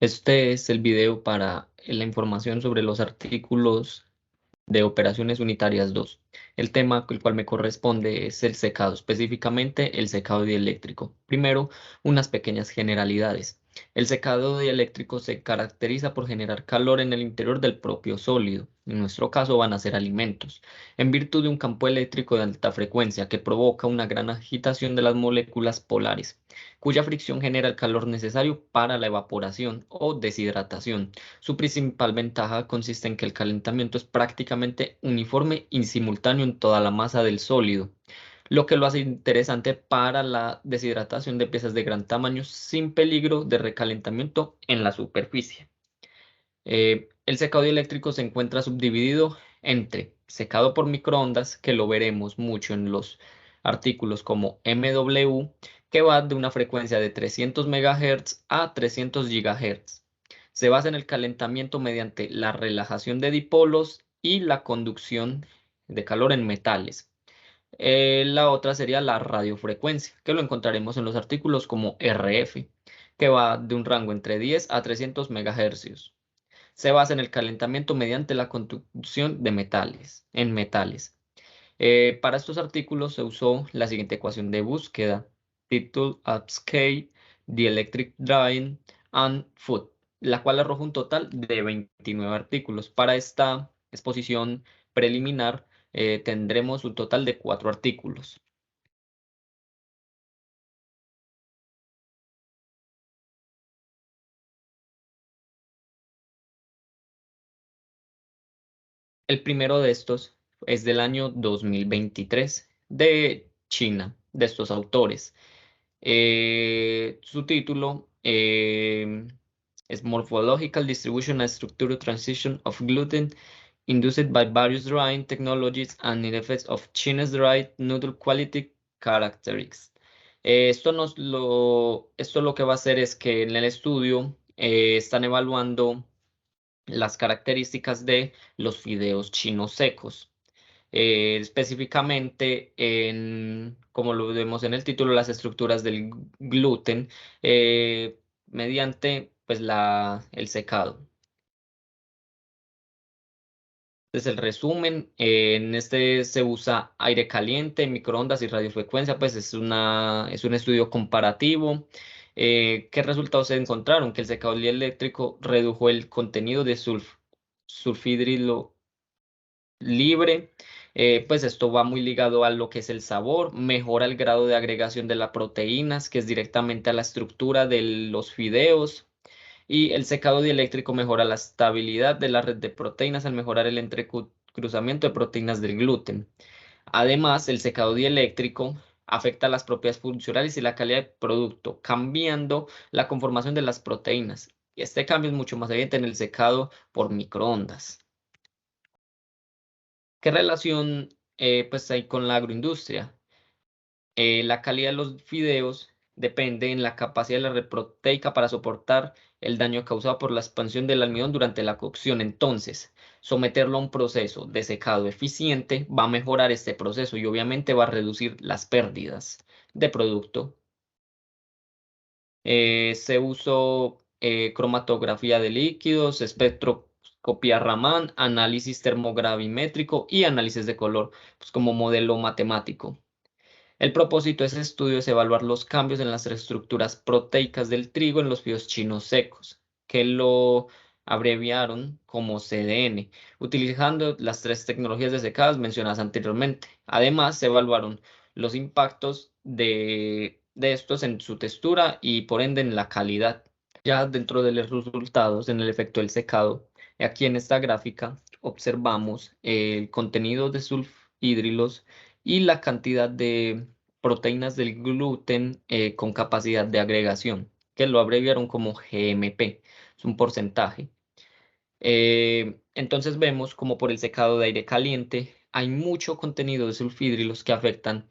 Este es el video para la información sobre los artículos de Operaciones Unitarias 2. El tema el cual me corresponde es el secado, específicamente el secado dieléctrico. Primero, unas pequeñas generalidades. El secado dieléctrico se caracteriza por generar calor en el interior del propio sólido. En nuestro caso van a ser alimentos, en virtud de un campo eléctrico de alta frecuencia que provoca una gran agitación de las moléculas polares, cuya fricción genera el calor necesario para la evaporación o deshidratación. Su principal ventaja consiste en que el calentamiento es prácticamente uniforme y simultáneo en toda la masa del sólido, lo que lo hace interesante para la deshidratación de piezas de gran tamaño sin peligro de recalentamiento en la superficie. El secado dieléctrico se encuentra subdividido entre secado por microondas, que lo veremos mucho en los artículos como MW, que va de una frecuencia de 300 MHz a 300 GHz. Se basa en el calentamiento mediante la relajación de dipolos y la conducción de calor en metales. La otra sería la radiofrecuencia, que lo encontraremos en los artículos como RF, que va de un rango entre 10 a 300 MHz. Se basa en el calentamiento mediante la conducción de metales, en metales. Para estos artículos se usó la siguiente ecuación de búsqueda: Title, Upscale, Dielectric Drawing and Food, la cual arroja un total de 29 artículos. Para esta exposición preliminar tendremos un total de 4 artículos. El primero de estos es del año 2023 de China, de estos autores. Su título es Morphological Distribution and Structural Transition of Gluten Induced by Various Drying Technologies and the Effects of China's Dried Noodle Quality Characteristics. Esto lo que va a hacer es que en el estudio están evaluando las características de los fideos chinos secos. Específicamente como lo vemos en el título, las estructuras del gluten mediante pues, el secado. Entonces el resumen, en este se usa aire caliente, microondas y radiofrecuencia, pues es un estudio comparativo. ¿Qué resultados se encontraron? Que el secado eléctrico redujo el contenido de sulfidrilo libre. Pues esto va muy ligado a lo que es el sabor, mejora el grado de agregación de las proteínas, que es directamente a la estructura de los fideos, y el secado dieléctrico mejora la estabilidad de la red de proteínas al mejorar el entrecruzamiento de proteínas del gluten. Además, el secado dieléctrico afecta las propiedades funcionales y la calidad del producto, cambiando la conformación de las proteínas. Y este cambio es mucho más evidente en el secado por microondas. ¿Qué relación pues hay con la agroindustria? La calidad de los fideos depende en la capacidad de la red proteica para soportar el daño causado por la expansión del almidón durante la cocción. Entonces, someterlo a un proceso de secado eficiente va a mejorar este proceso y obviamente va a reducir las pérdidas de producto. Se usó cromatografía de líquidos, espectroscopía Raman, análisis termogravimétrico y análisis de color, pues como modelo matemático. El propósito de ese estudio es evaluar los cambios en las estructuras proteicas del trigo en los fideos chinos secos, que lo abreviaron como CDN, utilizando las tres tecnologías de secadas mencionadas anteriormente. Además, se evaluaron los impactos de estos en su textura y por ende en la calidad. Ya dentro de los resultados, en el efecto del secado, aquí en esta gráfica observamos el contenido de sulfhidrilos y la cantidad de proteínas del gluten con capacidad de agregación, que lo abreviaron como GMP, es un porcentaje. Entonces vemos como por el secado de aire caliente hay mucho contenido de sulfhidrilos que afectan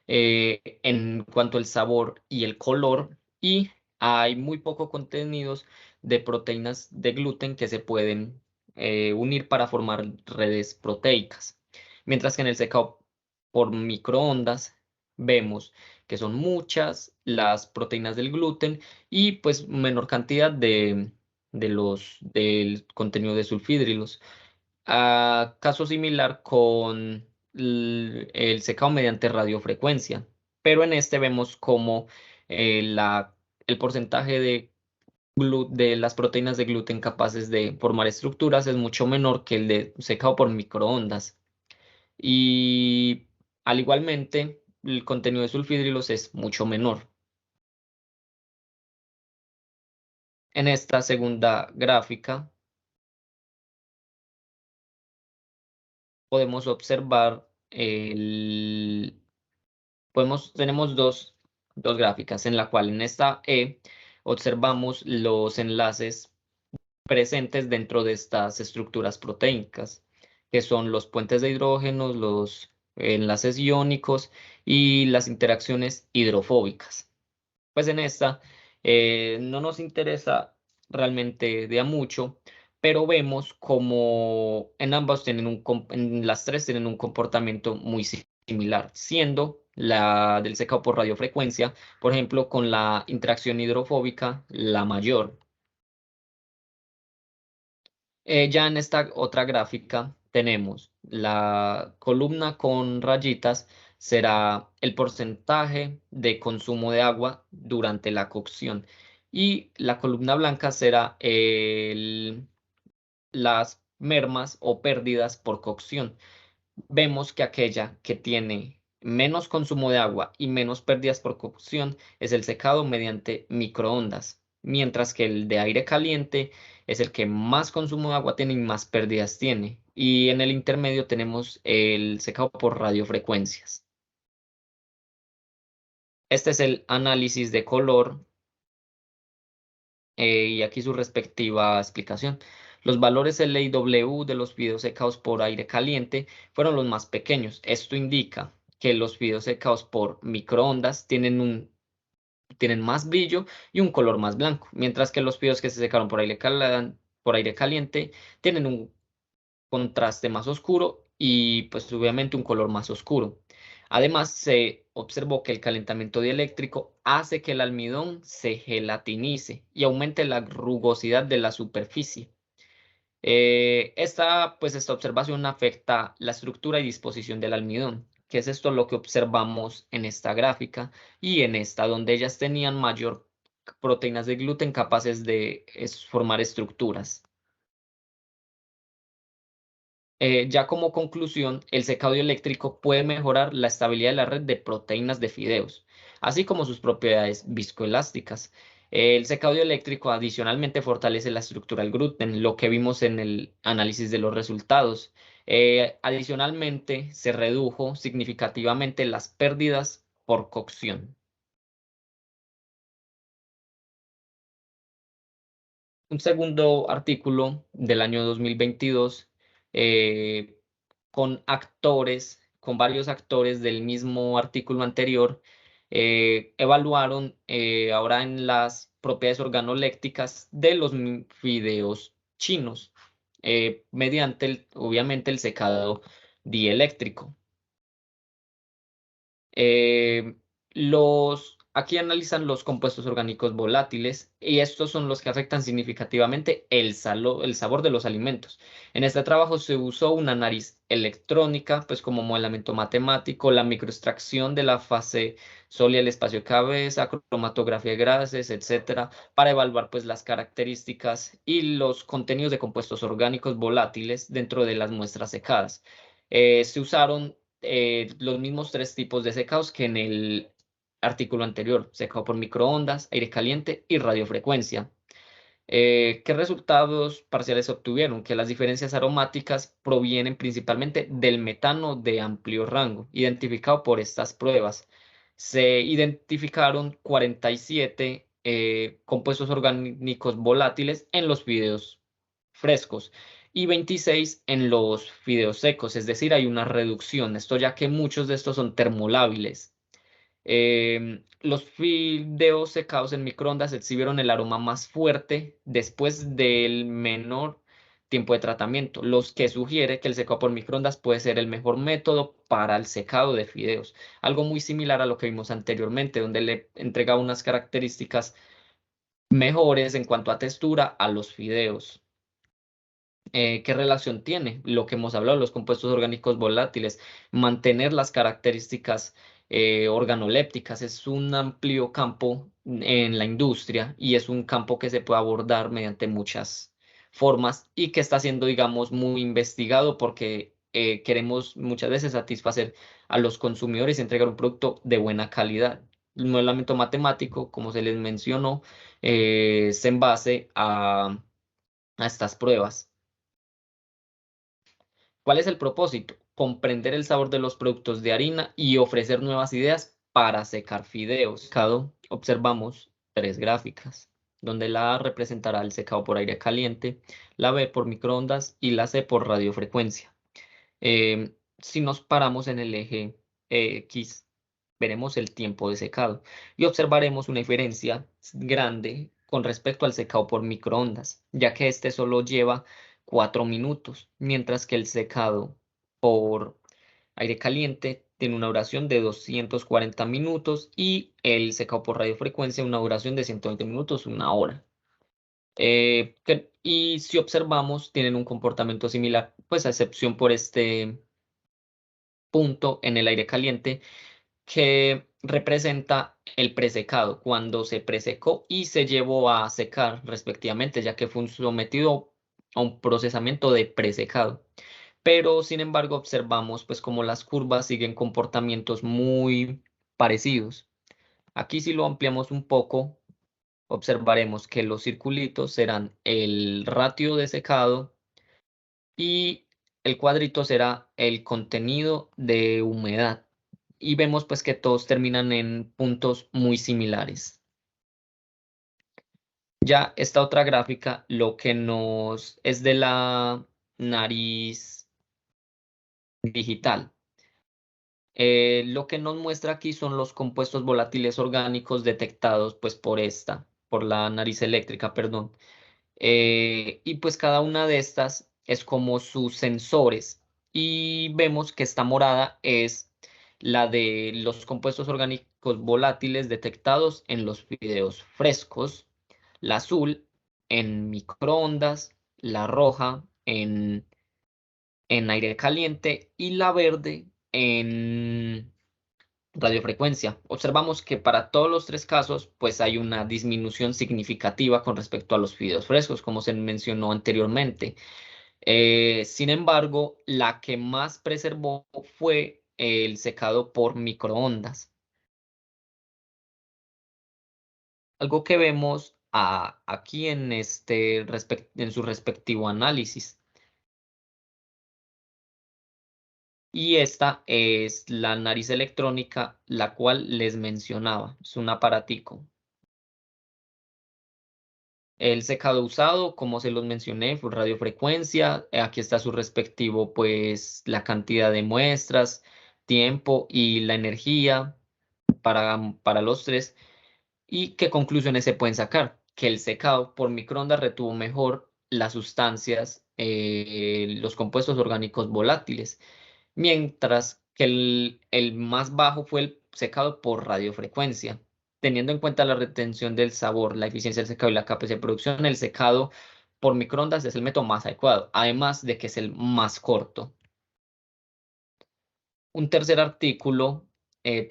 en cuanto al sabor y el color, y hay muy poco contenidos de proteínas de gluten que se pueden unir para formar redes proteicas. Mientras que en el secado por microondas vemos que son muchas las proteínas del gluten y pues menor cantidad del contenido de sulfídrilos. Caso similar con el secado mediante radiofrecuencia, pero en este vemos como el porcentaje de las proteínas de gluten capaces de formar estructuras es mucho menor que el de secado por microondas. Y al igualmente, el contenido de sulfídrilos es mucho menor. En esta segunda gráfica podemos observar tenemos dos gráficas en la cual en esta observamos los enlaces presentes dentro de estas estructuras proteínicas, que son los puentes de hidrógenos, los enlaces iónicos y las interacciones hidrofóbicas. Pues en esta no nos interesa realmente de a mucho, pero vemos como en ambas en las tres tienen un comportamiento muy similar, siendo la del secado por radiofrecuencia, por ejemplo, con la interacción hidrofóbica la mayor. Ya en esta otra gráfica tenemos la columna con rayitas, será el porcentaje de consumo de agua durante la cocción y la columna blanca será las mermas o pérdidas por cocción. Vemos que aquella que tiene menos consumo de agua y menos pérdidas por cocción es el secado mediante microondas, mientras que el de aire caliente es el que más consumo de agua tiene y más pérdidas tiene. Y en el intermedio tenemos el secado por radiofrecuencias. Este es el análisis de color y aquí su respectiva explicación. Los valores LIW de los fideos secados por aire caliente fueron los más pequeños. Esto indica que los fideos secados por microondas tienen más brillo y un color más blanco, mientras que los fideos que se secaron por aire caliente tienen un contraste más oscuro y pues obviamente un color más oscuro. Además, se observó que el calentamiento dieléctrico hace que el almidón se gelatinice y aumente la rugosidad de la superficie. Esta observación afecta la estructura y disposición del almidón, que es esto lo que observamos en esta gráfica y en esta, donde ellas tenían mayor proteínas de gluten capaces de formar estructuras. Ya como conclusión, el secado eléctrico puede mejorar la estabilidad de la red de proteínas de fideos, así como sus propiedades viscoelásticas. El secado eléctrico adicionalmente fortalece la estructura del gluten, lo que vimos en el análisis de los resultados. Adicionalmente, se redujo significativamente las pérdidas por cocción. Un segundo artículo del año 2022 eh, con varios actores del mismo artículo anterior, evaluaron ahora en las propiedades organolépticas de los fideos chinos mediante, obviamente, el secado dieléctrico. Eh, aquí analizan los compuestos orgánicos volátiles y estos son los que afectan significativamente el sabor de los alimentos. En este trabajo se usó una nariz electrónica, pues como modelamiento matemático, la microextracción de la fase sólida del espacio de cabeza, cromatografía de gases, etcétera, para evaluar pues las características y los contenidos de compuestos orgánicos volátiles dentro de las muestras secadas. Se usaron los mismos tres tipos de secados que en el artículo anterior, secado por microondas, aire caliente y radiofrecuencia. ¿Qué resultados parciales se obtuvieron? Que las diferencias aromáticas provienen principalmente del metano de amplio rango, identificado por estas pruebas. Se identificaron 47 compuestos orgánicos volátiles en los fideos frescos y 26 en los fideos secos, es decir, hay una reducción, esto ya que muchos de estos son termolábiles. Los fideos secados en microondas exhibieron el aroma más fuerte después del menor tiempo de tratamiento, los que sugiere que el secado por microondas puede ser el mejor método para el secado de fideos. Algo muy similar a lo que vimos anteriormente, donde le entregaba unas características mejores en cuanto a textura a los fideos. ¿Qué relación tiene? Lo que hemos hablado, los compuestos orgánicos volátiles, mantener las características organolépticas es un amplio campo en la industria y es un campo que se puede abordar mediante muchas formas y que está siendo, digamos, muy investigado porque queremos muchas veces satisfacer a los consumidores y entregar un producto de buena calidad. El modelamiento matemático, como se les mencionó, es en base a estas pruebas. ¿Cuál es el propósito? Comprender el sabor de los productos de harina y ofrecer nuevas ideas para secar fideos. Observamos tres gráficas, donde la A representará el secado por aire caliente, la B por microondas y la C por radiofrecuencia. Si nos paramos en el eje X, veremos el tiempo de secado y observaremos una diferencia grande con respecto al secado por microondas, ya que este solo lleva 4 minutos, mientras que el secado por aire caliente tiene una duración de 240 minutos y el secado por radiofrecuencia una duración de 120 minutos, una hora. Y si observamos, tienen un comportamiento similar, pues a excepción por este punto en el aire caliente que representa el presecado, cuando se presecó y se llevó a secar respectivamente, ya que fue sometido a un procesamiento de presecado. Pero sin embargo observamos pues como las curvas siguen comportamientos muy parecidos. Aquí si lo ampliamos un poco, observaremos que los circulitos serán el ratio de secado y el cuadrito será el contenido de humedad. Y vemos pues que todos terminan en puntos muy similares. Ya esta otra gráfica lo que nos es de la nariz digital. Lo que nos muestra aquí son los compuestos volátiles orgánicos detectados pues por la nariz eléctrica, perdón. Y pues cada una de estas es como sus sensores y vemos que esta morada es la de los compuestos orgánicos volátiles detectados en los fideos frescos, la azul en microondas, la roja en aire caliente y la verde en radiofrecuencia. Observamos que para todos los tres casos, pues hay una disminución significativa con respecto a los fideos frescos, como se mencionó anteriormente. Sin embargo, la que más preservó fue el secado por microondas. Algo que vemos aquí en su respectivo análisis. Y esta es la nariz electrónica, la cual les mencionaba. Es un aparatico. El secado usado, como se los mencioné, fue radiofrecuencia. Aquí está su respectivo, pues, la cantidad de muestras, tiempo y la energía para los tres. ¿Y qué conclusiones se pueden sacar? Que el secado por microondas retuvo mejor las sustancias, los compuestos orgánicos volátiles, mientras que el más bajo fue el secado por radiofrecuencia. Teniendo en cuenta la retención del sabor, la eficiencia del secado y la capacidad de producción, el secado por microondas es el método más adecuado, además de que es el más corto. Un tercer artículo,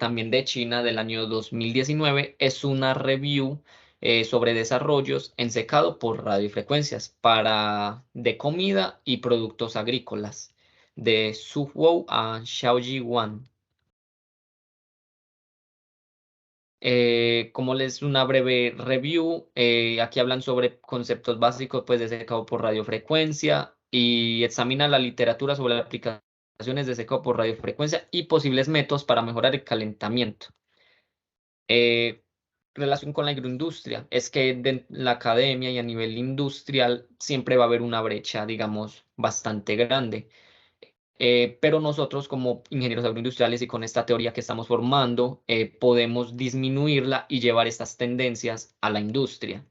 también de China del año 2019, es una review sobre desarrollos en secado por radiofrecuencias de comida y productos agrícolas de Su Wou a Xiaoji Wan. Como les una breve review, aquí hablan sobre conceptos básicos pues, de secado por radiofrecuencia y examina la literatura sobre aplicaciones de secado por radiofrecuencia y posibles métodos para mejorar el calentamiento. Eh, Relación con la agroindustria es que en la academia y a nivel industrial siempre va a haber una brecha, digamos, bastante grande. Pero nosotros como ingenieros agroindustriales y con esta teoría que estamos formando, podemos disminuirla y llevar estas tendencias a la industria.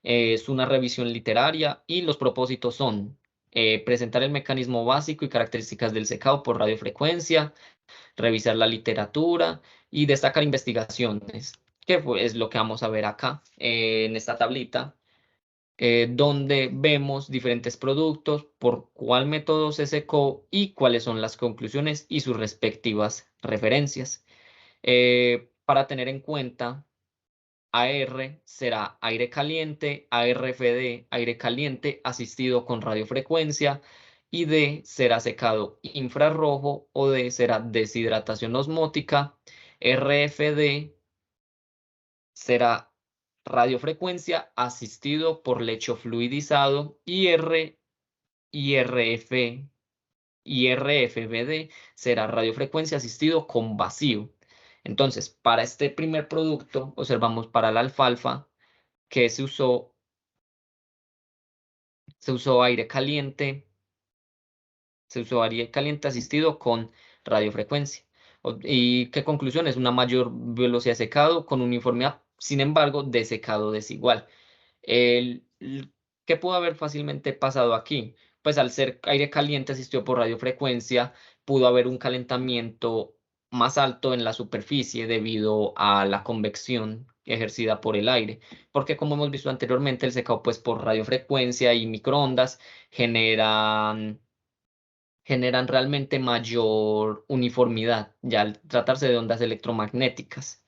Es una revisión literaria y los propósitos son presentar el mecanismo básico y características del secado por radiofrecuencia, revisar la literatura y destacar investigaciones. que es lo que vamos a ver acá en esta tablita, donde vemos diferentes productos, por cuál método se secó y cuáles son las conclusiones y sus respectivas referencias. Para tener en cuenta, AR será aire caliente, ARFD, aire caliente asistido con radiofrecuencia, y D será secado infrarrojo, o D será deshidratación osmótica. RFD será radiofrecuencia asistido por lecho fluidizado, y RFBD será radiofrecuencia asistido con vacío. Entonces, para este primer producto, observamos para la alfalfa que se usó aire caliente, se usó aire caliente asistido con radiofrecuencia. ¿Y qué conclusión? Es una mayor velocidad de secado con uniformidad, sin embargo, de secado desigual. ¿Qué pudo haber fácilmente pasado aquí? Pues al ser aire caliente asistido por radiofrecuencia, pudo haber un calentamiento más alto en la superficie debido a la convección ejercida por el aire, porque como hemos visto anteriormente, el secado pues por radiofrecuencia y microondas generan realmente mayor uniformidad, ya al tratarse de ondas electromagnéticas.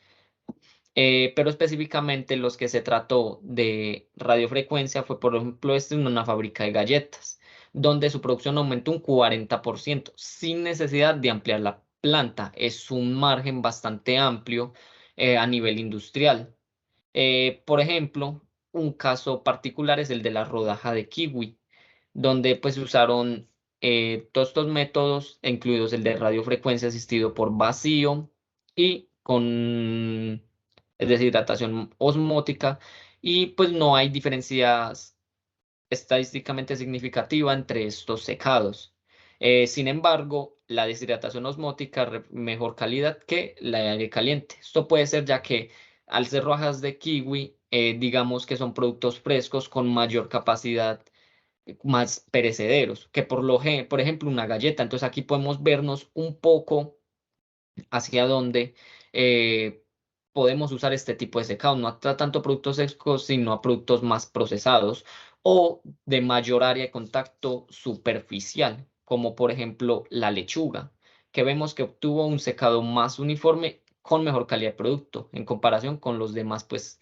Pero específicamente los que se trató de radiofrecuencia fue, por ejemplo, en una fábrica de galletas, donde su producción aumentó un 40% sin necesidad de ampliar la planta. Es un margen bastante amplio a nivel industrial. Por ejemplo, un caso particular es el de la rodaja de kiwi, donde pues usaron todos estos métodos, incluidos el de radiofrecuencia asistido por vacío y con deshidratación osmótica, y pues no hay diferencias estadísticamente significativa entre estos secados. Sin embargo, la deshidratación osmótica mejor calidad que la de aire caliente. Esto puede ser ya que al ser rojas de kiwi, digamos que son productos frescos con mayor capacidad, más perecederos que por ejemplo una galleta. Entonces aquí podemos vernos un poco hacia dónde podemos usar este tipo de secado, no a tanto productos secos, sino a productos más procesados o de mayor área de contacto superficial, como por ejemplo la lechuga, que vemos que obtuvo un secado más uniforme con mejor calidad de producto en comparación con los demás pues,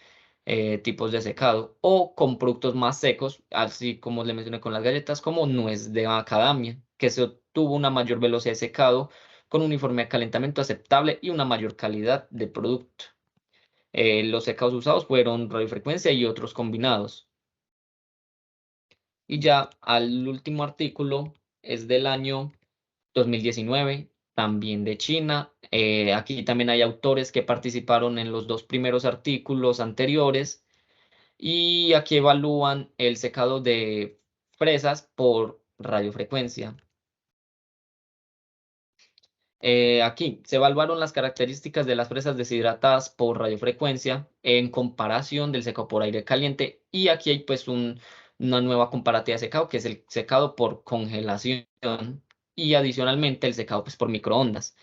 tipos de secado, o con productos más secos, así como le mencioné con las galletas, como nuez de macadamia, que se obtuvo una mayor velocidad de secado con un uniforme de calentamiento aceptable y una mayor calidad de producto. Los secados usados fueron radiofrecuencia y otros combinados. Y ya al último artículo es del año 2019, también de China. Aquí también hay autores que participaron en los dos primeros artículos anteriores, y aquí evalúan el secado de fresas por radiofrecuencia. Aquí se evaluaron las características de las fresas deshidratadas por radiofrecuencia en comparación del secado por aire caliente, y aquí hay pues una nueva comparativa de secado, que es el secado por congelación, y adicionalmente el secado pues por microondas.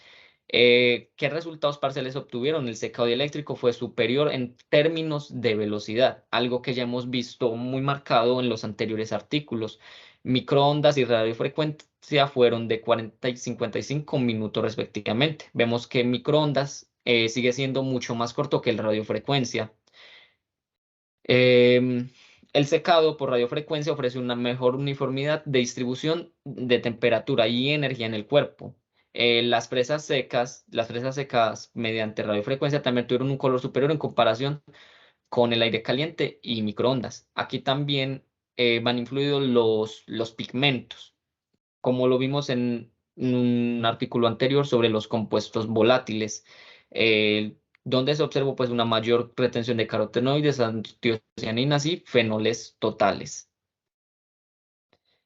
¿Qué resultados parciales obtuvieron? El secado dieléctrico fue superior en términos de velocidad, algo que ya hemos visto muy marcado en los anteriores artículos. Microondas y radiofrecuencia fueron de 40 y 55 minutos respectivamente. Vemos que microondas sigue siendo mucho más corto que el radiofrecuencia. Em, el secado por radiofrecuencia ofrece una mejor uniformidad de distribución de temperatura y energía en el cuerpo. Las fresas secadas mediante radiofrecuencia también tuvieron un color superior en comparación con el aire caliente y microondas. Aquí también van influidos los pigmentos, como lo vimos en un artículo anterior sobre los compuestos volátiles, donde se observó pues una mayor retención de carotenoides, antocianinas y fenoles totales.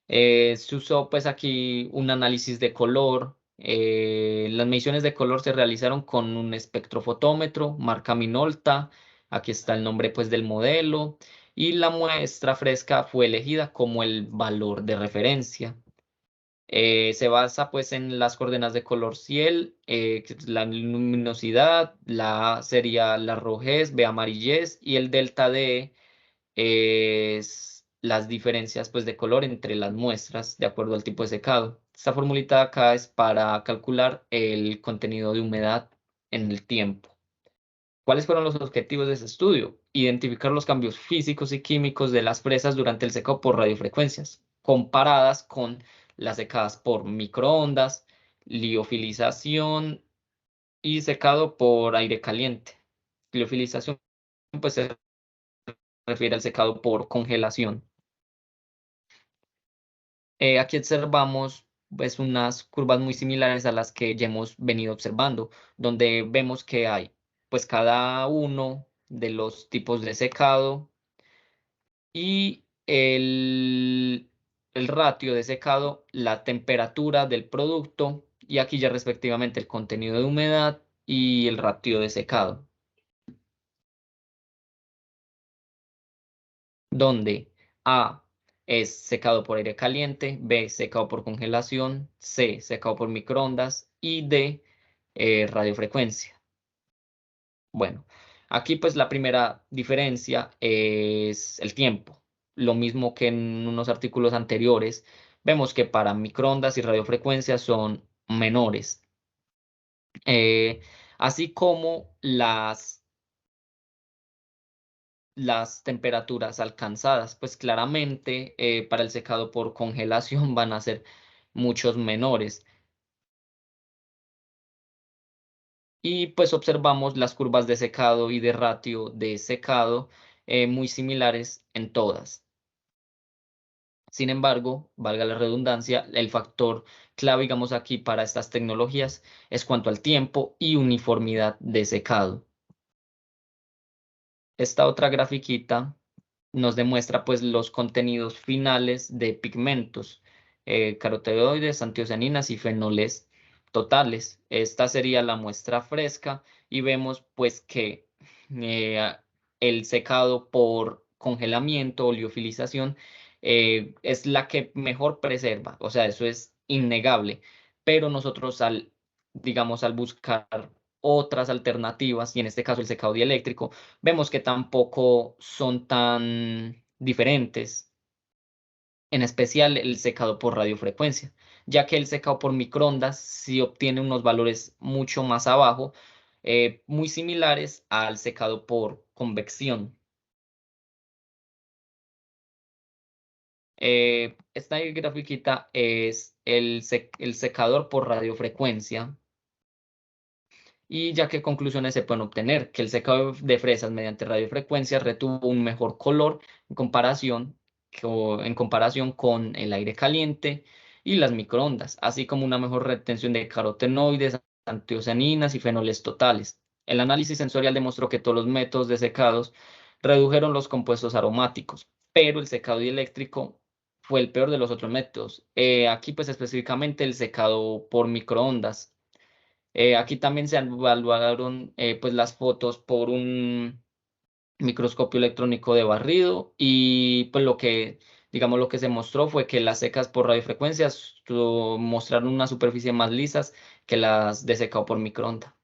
Se usó pues aquí un análisis de color. Las mediciones de color se realizaron con un espectrofotómetro, marca Minolta. Aquí está el nombre pues del modelo, y la muestra fresca fue elegida como el valor de referencia. Se basa pues en las coordenadas de color ciel, que es la luminosidad, la A sería la rojez, B amarillez y el delta D es las diferencias pues de color entre las muestras de acuerdo al tipo de secado. Esta formulita de acá es para calcular el contenido de humedad en el tiempo. ¿Cuáles fueron los objetivos de ese estudio? Identificar los cambios físicos y químicos de las fresas durante el secado por radiofrecuencias, comparadas con las secadas por microondas, liofilización y secado por aire caliente. Liofilización pues se refiere al secado por congelación. Aquí observamos pues unas curvas muy similares a las que ya hemos venido observando, donde vemos que hay pues cada uno de los tipos de secado y el ratio de secado, la temperatura del producto y aquí ya respectivamente el contenido de humedad y el ratio de secado, donde A es secado por aire caliente, B secado por congelación, C secado por microondas y D radiofrecuencia. Bueno, aquí pues la primera diferencia es el tiempo. Lo mismo que en unos artículos anteriores, vemos que para microondas y radiofrecuencia son menores, Eh, así como las temperaturas alcanzadas, pues claramente para el secado por congelación van a ser muchos menores. Y pues observamos las curvas de secado y de ratio de secado muy similares en todas. Sin embargo, valga la redundancia, el factor clave, digamos aquí, para estas tecnologías es cuanto al tiempo y uniformidad de secado. Esta otra grafiquita nos demuestra pues los contenidos finales de pigmentos, caroteroides, antiocianinas y fenoles totales. Esta sería la muestra fresca y vemos pues que eh, el secado por congelamiento o liofilización es la que mejor preserva, o sea, eso es innegable, pero nosotros digamos, al buscar otras alternativas, y en este caso el secado dieléctrico, vemos que tampoco son tan diferentes, en especial el secado por radiofrecuencia, ya que el secado por microondas sí obtiene unos valores mucho más abajo, muy similares al secado por convección. Esta grafiquita es el secador por radiofrecuencia. Y ya que conclusiones se pueden obtener, que el secado de fresas mediante radiofrecuencia retuvo un mejor color en comparación con el aire caliente y las microondas, así como una mejor retención de carotenoides, antocianinas y fenoles totales. El análisis sensorial demostró que todos los métodos de secados redujeron los compuestos aromáticos, pero el secado dieléctrico fue el peor de los otros métodos. Aquí pues específicamente el secado por microondas. Aquí también se evaluaron pues las fotos por un microscopio electrónico de barrido y pues digamos, lo que se mostró fue que las secas por radiofrecuencias mostraron una superficie más lisas que las de secado por microondas.